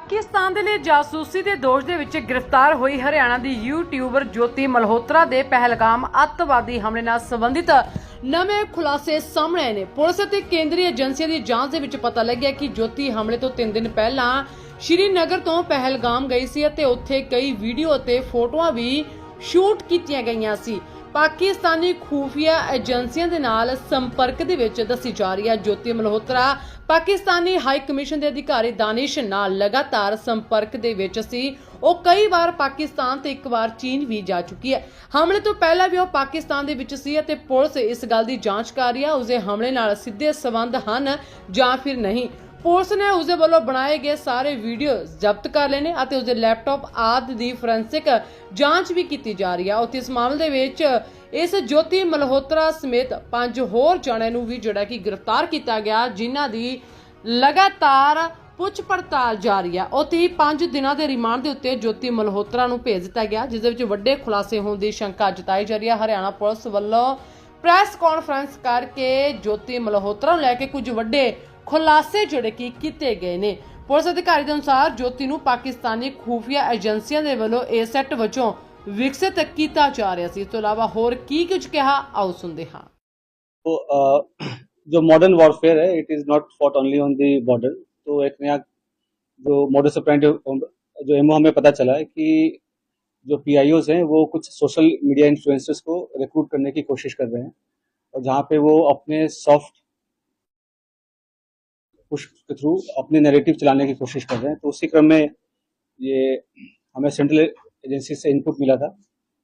पाकिस्तान ਦੇ ਲਈ ਜਾਸੂਸੀ ਦੇ ਦੋਸ਼ ਦੇ ਵਿੱਚ ਗ੍ਰਿਫਤਾਰ ਹੋਈ ਹਰਿਆਣਾ ਦੀ ਯੂਟਿਊਬਰ ਜੋਤੀ ਮਲਹੋਤਰਾ ਦੇ ਪਹਿਲਗਾਮ ਅੱਤਵਾਦੀ ਹਮਲੇ ਨਾਲ ਸੰਬੰਧਿਤ ਨਵੇਂ ਖੁਲਾਸੇ ਸਾਹਮਣੇ ਆਏ ਨੇ। ਪੁਲਿਸ ਅਤੇ ਕੇਂਦਰੀ ਏਜੰਸੀਆਂ ਦੀ ਜਾਂਚ ਦੇ ਵਿੱਚ ਪਤਾ ਲੱਗਿਆ ਕਿ ਜੋਤੀ ਹਮਲੇ ਤੋਂ 3 ਦਿਨ ਪਹਿਲਾਂ ਸ਼੍ਰੀਨਗਰ ਤੋਂ ਪਹਿਲਗਾਮ ਗਈ ਸੀ ਅਤੇ ਉੱਥੇ ਕਈ ਵੀਡੀਓ ਅਤੇ ਫੋਟੋਆਂ ਵੀ ਸ਼ੂਟ ਕੀਤੀਆਂ ਗਈਆਂ ਸੀ। पाकिस्तानी खुफिया एजेंसियों के नाल संपर्क दे विच दसी जा रही है। ज्योति मल्होत्रा पाकिस्तानी हाई कमीशन के अधिकारी दानिश नाल लगातार संपर्क दे विच सी। ਉਹ कई बार पाकिस्तान ते एक बार चीन भी जा चुकी है। हमले तो पहला भी वह पाकिस्तान दे विच सी अते पुलिस इस गल दी जांच कर रही है उसदे हमले नाल सीधे संबंध हन जां फिर नहीं। पुलिस ने उसदे वालों बनाए गए सारे वीडियो जब्त कर लए ने अते उसदे लैपटॉप आदि दी फोरेंसिक जांच भी की जा रही है। उत्ते इस मामले दे विच इस ज्योति मल्होत्रा समेत 5 होर जणिਆਂ ਨੂੰ ਵੀ ਜਿਹੜਾ ਕਿ गिरफ्तार किया गया जिन्हां दी लगातार पुछ पड़ताल जारी है। उत्ते ही 5 दिनों के रिमांड के उत्ते ज्योति मल्होत्रा ਨੂੰ भेज दिता गया जिस दे विच वड्डे खुलासे होने की शंका जताई जा रही है। हरियाणा पुलिस वालों प्रैस कॉन्फ्रेंस करके ज्योति मल्होत्रा ਨੂੰ ਲੈ ਕੇ कुछ वड्डे खुलासे जोड़े कि किए गए ने। पुलिस अधिकारी के अनुसार ज्योति ਨੂੰ पाकिस्तानी खुफिया एजेंसियों के वालों एसेट वजों विकसित किया जा रहा है। इस तो इलावा होर की कुछ कहा आओ सुनते हाँ। तो जो मॉडर्न वॉरफेयर है it is not fought only on the border. तो एक नया जो मॉडर्स ऑपरेंडी जो एमओ हमें पता चला है कि जो पीआईओज हैं वो कुछ सोशल मीडिया इन्फ्लुएंसर्स को रिक्रूट करने की कोशिश कर रहे हैं और जहाँ पे वो अपने सॉफ्ट पुश के थ्रू अपने नैरेटिव चलाने की कोशिश कर रहे हैं। तो उसी क्रम में ये हमें सेंट्रल एजेंसी से इनपुट मिला था,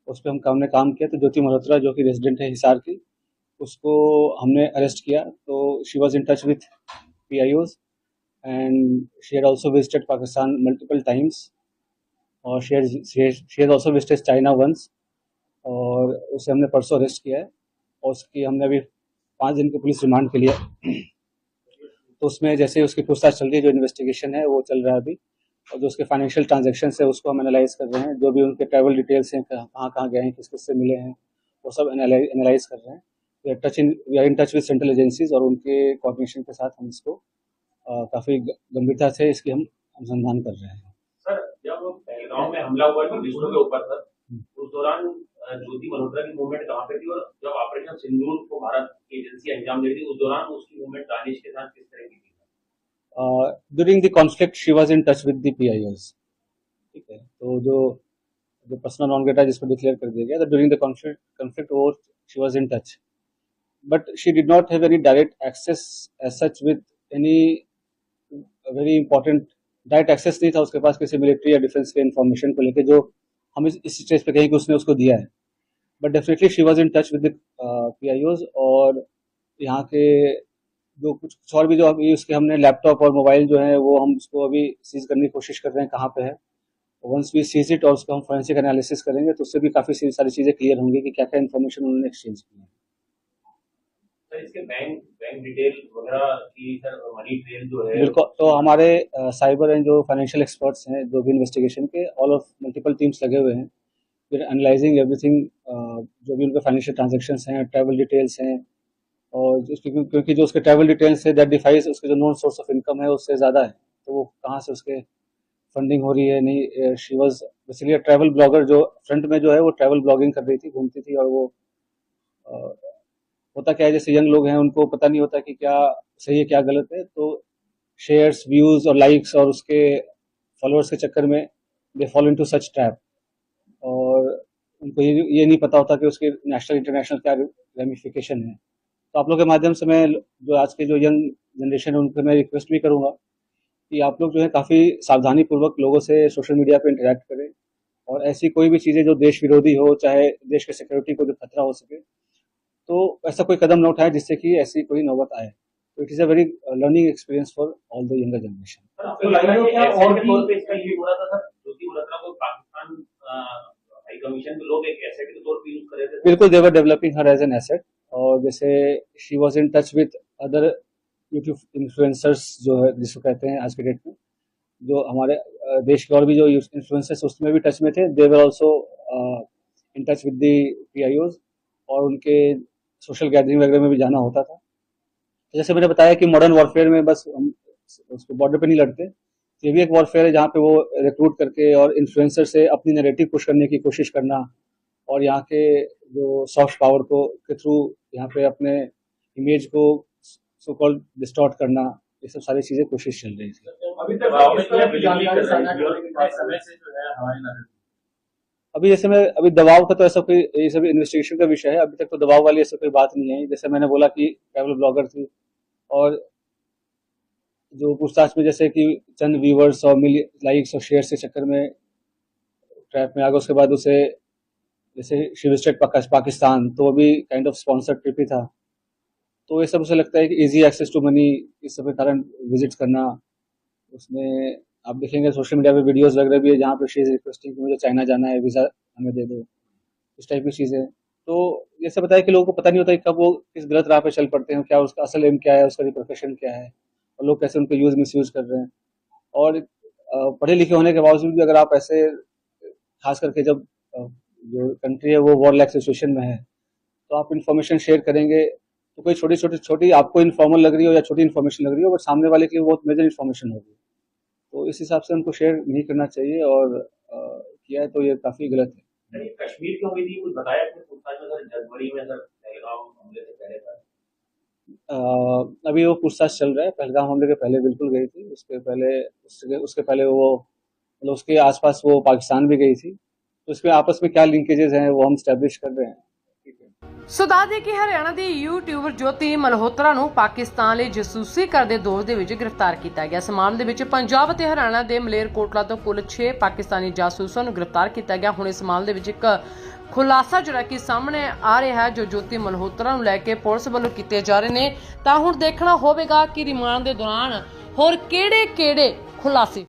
उस पर हमने काम किया। तो ज्योति मल्होत्रा जो कि रेजिडेंट है हिसार की, उसको हमने अरेस्ट किया। तो she was in touch with PIOs and she had also visited Pakistan multiple times और she had also visited China once और उसे हमने परसों अरेस्ट किया है और उसकी हमने अभी 5 दिन के पुलिस रिमांड के लिए। तो उसमें जैसे उसकी पूछताछ चल रही है, जो इन्वेस्टिगेशन है वो चल रहा है अभी और जो उसके फाइनेंशियल ट्रांजैक्शन है उसको हम एनालाइज कर रहे हैं। जो भी उनके ट्रैवल डिटेल्स हैं, कहाँ कहाँ गए हैं, किस किस से मिले हैं, वो सब एनालाइज कर रहे हैं। We are in touch with central agencies और उनके कोऑर्डिनेशन के साथ हम इसको काफ़ी गंभीरता से इसकी हम अनुसंधान कर रहे हैं। सर, जब पहलगाम में हमला हुआ टूरिस्टों के ऊपर सर, उस दौरान ज्योति मल्होत्रा की मूवमेंट कहाँ पे थी और जब ऑपरेशन सिंदूर को भारत की एजेंसी अंजाम दे रही थी उस दौरान उसकी मूवमेंट दानिश के साथ किस तरह की थी? During the conflict she was in touch with the PIOs. ठीक है, तो जो पर्सनल नॉन ग्रेटा जिसको डिक्लेयर कर दिया गया, तो ड्यूरिंग द कॉन्फ्लिक्ट वो she was in touch but she did not have any direct access as such with any very important. Direct access नहीं था उसके पास किसी मिलिट्री या डिफेंस के इंफॉर्मेशन को लेकर जो हम इस स्टेज पे कहीं कि उसने उसको दिया है। But definitely she was in touch with the पीआईओज और यहाँ के जो कुछ और भी जो अभी उसके हमने लैपटॉप और मोबाइल जो है वो हम उसको अभी सीज करने की कोशिश कर रहे हैं कहाँ पे है। वंस वी सीज इट और उसको हम फोरेंसिक एनालिसिस करेंगे तो उससे भी काफ़ी सारी चीज़ें क्लियर होंगी कि क्या क्या इन्फॉर्मेशन उन्होंने एक्सचेंज की है। सर, इसके बैंक डिटेल वगैरह की सर मनी ट्रेल जो है बिल्कुल। तो हमारे साइबर एंड जो फाइनेंशियल एक्सपर्ट्स हैं जो भी इन्वेस्टिगेशन के ऑल ऑफ मल्टीपल टीम्स लगे हुए हैं। फिर एनालाइजिंग एवरीथिंग जो भी उनके फाइनेंशियल ट्रांजेक्शन्स हैं, ट्रैवल डिटेल्स हैं और क्योंकि जो उसके ट्रैवल डिटेल्स है दैट डिफाइज उसके जो नॉन सोर्स ऑफ इनकम है उससे ज़्यादा है, तो वो कहाँ से उसके फंडिंग हो रही है नहीं। She was basically travel blogger जो फ्रंट में जो है वो ट्रैवल ब्लॉगिंग कर रही थी, घूमती थी और वो होता क्या है जैसे यंग लोग हैं उनको पता नहीं होता कि क्या सही है क्या गलत है, तो शेयर्स, व्यूज़ और लाइक्स और उसके फॉलोअर्स के चक्कर में they follow into such trap और उनको ये नहीं पता होता कि उसके नेशनल इंटरनेशनल क्या रेमिफिकेशन है। तो आप लोग के माध्यम से मैं जो आज के जो यंग जनरेशन है उनको मैं रिक्वेस्ट भी करूंगा कि आप लोग जो है काफ़ी सावधानी पूर्वक लोगों से सोशल मीडिया पे इंटरेक्ट करें और ऐसी कोई भी चीज़ें जो देश विरोधी हो, चाहे देश के सिक्योरिटी को जो खतरा हो सके, तो ऐसा कोई कदम न उठाए जिससे कि ऐसी कोई नौबत आए। तो it is a very learning experience for all the younger generation. आपको लग रहा है कि ऐसे के तौर पे इसका यूज हो रहा था सर? ज्योति मल्होत्रा को पाकिस्तान हाई कमीशन के लोग एक एसेट के तौर पे यूज कर रहे थे? बिल्कुल, they were developing her as an asset और जैसे she was in touch with other YouTube influencers जो है जिसको कहते हैं आज के डेट में, जो हमारे देश के और भी जो इन्फ्लुएंसर्स उसमें भी टच में थे। They were also in touch with the PIOs और उनके सोशल गैदरिंग वगैरह में भी जाना होता था। जैसे मैंने बताया कि मॉडर्न वॉरफेयर में बस हम उसको बॉर्डर पे नहीं लड़ते, ये भी एक वॉरफेयर है जहाँ पे वो रिक्रूट करके और इन्फ्लुएंसर से अपनी नैरेटिव पुश करने की कोशिश करना और यहाँ के जो सॉफ्ट पावर को के थ्रू यहाँ पे अपने इमेज को सो कॉल्ड डिस्टॉर्ट करना, ये सब सारी चीजें कोशिश चल रही थी। अभी तक जानकारी साझा करने के बाद समय से जो है हमारे नजर अभी जैसे मैं अभी दबाव का तो ऐसा कोई, ये सब इन्वेस्टिगेशन का विषय है, अभी तक तो दबाव वाली ऐसा कोई बात नहीं है। जैसे मैंने बोला कि ट्रैवल ब्लॉगर थी और जो पूछताछ में जैसे कि चंद व्यूवर्स और लाइक्स और शेयर के चक्कर में ट्रैप में आ गया, उसके बाद उसे जैसे she visited पाकिस्तान, तो वो भी काइंड ऑफ स्पॉन्सर्ड ट्रिप ही था। तो ये सब उसे लगता है कि इजी एक्सेस टू मनी, इस सब के कारण विजिट करना। उसमें आप देखेंगे सोशल मीडिया पे वीडियोस वगैरह भी है जहाँ पे शी इज रिक्वेस्टिंग कि मुझे चाइना जाना है, वीज़ा हमें दे दो, इस टाइप की चीज़ें। तो जैसे बताया कि लोगों को पता नहीं होता कि कब वो किस गलत राह पे चल पड़ते हैं, क्या उसका असल एम क्या है, उसका प्रोफेशन क्या है और लोग कैसे उनको यूज़ मिसयूज़ कर रहे हैं। और पढ़े लिखे होने के बावजूद भी अगर आप ऐसे, खास करके जब जो कंट्री है वो वॉर लाइक सिचुएशन में है, तो आप इन्फॉर्मेशन शेयर करेंगे तो कोई छोटी आपको इन्फॉर्मल लग रही हो या छोटी इन्फॉर्मेशन लग रही हो, बट सामने वाले के लिए बहुत मेजर इन्फॉर्मेशन होगी। तो इस हिसाब से हमको शेयर नहीं करना चाहिए और किया है तो ये काफ़ी गलत है। नहीं, कश्मीर क्यों गई थी कुछ बताया आपने पूछताछ में? सर जनवरी में सर पहलगाम हमले से पहले था। अभी वो पूछताछ चल रहा है। पहलगाम हमले के पहले बिल्कुल गई थी, उसके पहले वो मतलब उसके आसपास वो पाकिस्तान भी गई थी। तो इसमें आपस में क्या लिंकेजेस हैं वो हम स्टैब्लिश कर रहे हैं। ਸੋ ਦੱਸਦੇ ਕਿ ਹਰਿਆਣਾ ਦੀ ਯੂਟਿਊਬਰ ਜੋਤੀ ਮਲਹੋਤਰਾ ਨੂੰ ਪਾਕਿਸਤਾਨ ਲਈ ਜਸੂਸੀ ਕਰਦੇ ਦੋਸ਼ ਦੇ ਵਿੱਚ ਗ੍ਰਿਫਤਾਰ ਕੀਤਾ ਗਿਆ। ਇਸ ਮਾਮਲੇ ਦੇ ਵਿੱਚ ਪੰਜਾਬ ਅਤੇ ਹਰਿਆਣਾ ਦੇ ਮਲੇਰਕੋਟਲਾ ਤੋਂ ਕੁੱਲ 6 ਪਾਕਿਸਤਾਨੀ ਜਾਸੂਸਾਂ ਨੂੰ ਗ੍ਰਿਫਤਾਰ ਕੀਤਾ ਗਿਆ। ਹੁਣ ਇਸ ਮਾਮਲੇ ਦੇ ਵਿੱਚ ਇੱਕ ਖੁਲਾਸਾ ਜਿਹੜਾ ਕਿ ਸਾਹਮਣੇ ਆ ਰਿਹਾ ਹੈ ਜੋ ਜੋਤੀ ਮਲਹੋਤਰਾ ਨੂੰ ਲੈ ਕੇ ਪੁਲਿਸ ਵੱਲੋਂ ਕੀਤੇ ਜਾ ਰਹੇ ਨੇ। ਤਾਂ ਹੁਣ ਦੇਖਣਾ ਹੋਵੇਗਾ ਕਿ ਰਿਮਾਂਡ ਦੇ ਦੌਰਾਨ ਹੋਰ ਕਿਹੜੇ ਖੁਲਾਸੇ